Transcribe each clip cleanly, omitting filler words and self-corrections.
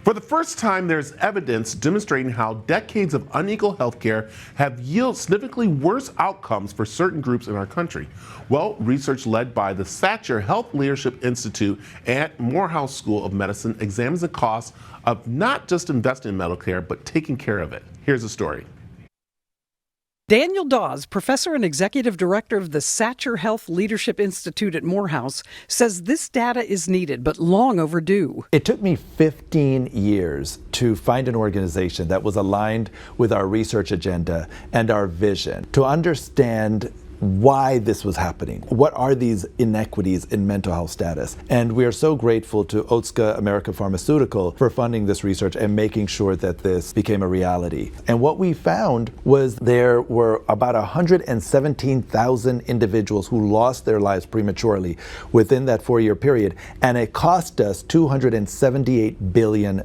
For the first time, there's evidence demonstrating how decades of unequal healthcare have yielded significantly worse outcomes for certain groups in our country. Well, research led by the Satcher Health Leadership Institute at Morehouse School of Medicine examines the cost of not just investing in medical care, but taking care of it. Here's the story. Daniel Dawes, professor and executive director of the Satcher Health Leadership Institute at Morehouse, says this data is needed, but long overdue. It took me 15 years to find an organization that was aligned with our research agenda and our vision, to understand why this was happening. What are these inequities in mental health status? And we are so grateful to Otsuka American Pharmaceutical for funding this research and making sure that this became a reality. And what we found was there were about 117,000 individuals who lost their lives prematurely within that 4-year period, and it cost us $278 billion.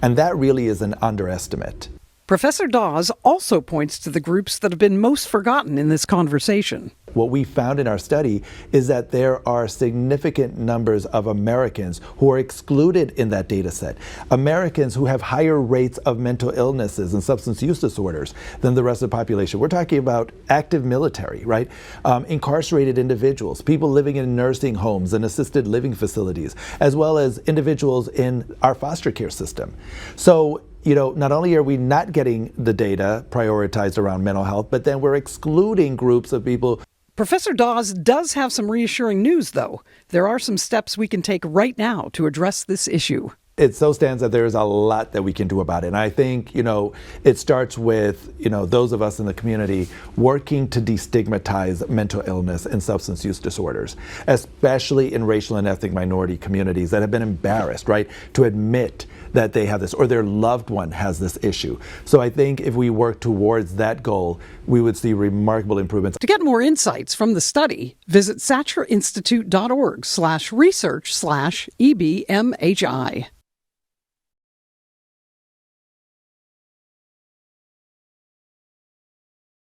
And that really is an underestimate. Professor Dawes also points to the groups that have been most forgotten in this conversation. What we found in our study is that there are significant numbers of Americans who are excluded in that data set. Americans who have higher rates of mental illnesses and substance use disorders than the rest of the population. We're talking about active military, right? Incarcerated individuals, people living in nursing homes and assisted living facilities, as well as individuals in our foster care system. So, not only are we not getting the data prioritized around mental health, but then we're excluding groups of people. Professor Dawes does have some reassuring news, though. There are some steps we can take right now to address this issue. It so stands that there's a lot that we can do about it. And I think, it starts with, those of us in the community working to destigmatize mental illness and substance use disorders, especially in racial and ethnic minority communities that have been embarrassed, right, to admit that they have this or their loved one has this issue. So I think if we work towards that goal, we would see remarkable improvements. To get more insights from the study, visit satcherinstitute.org/research/EBMHI.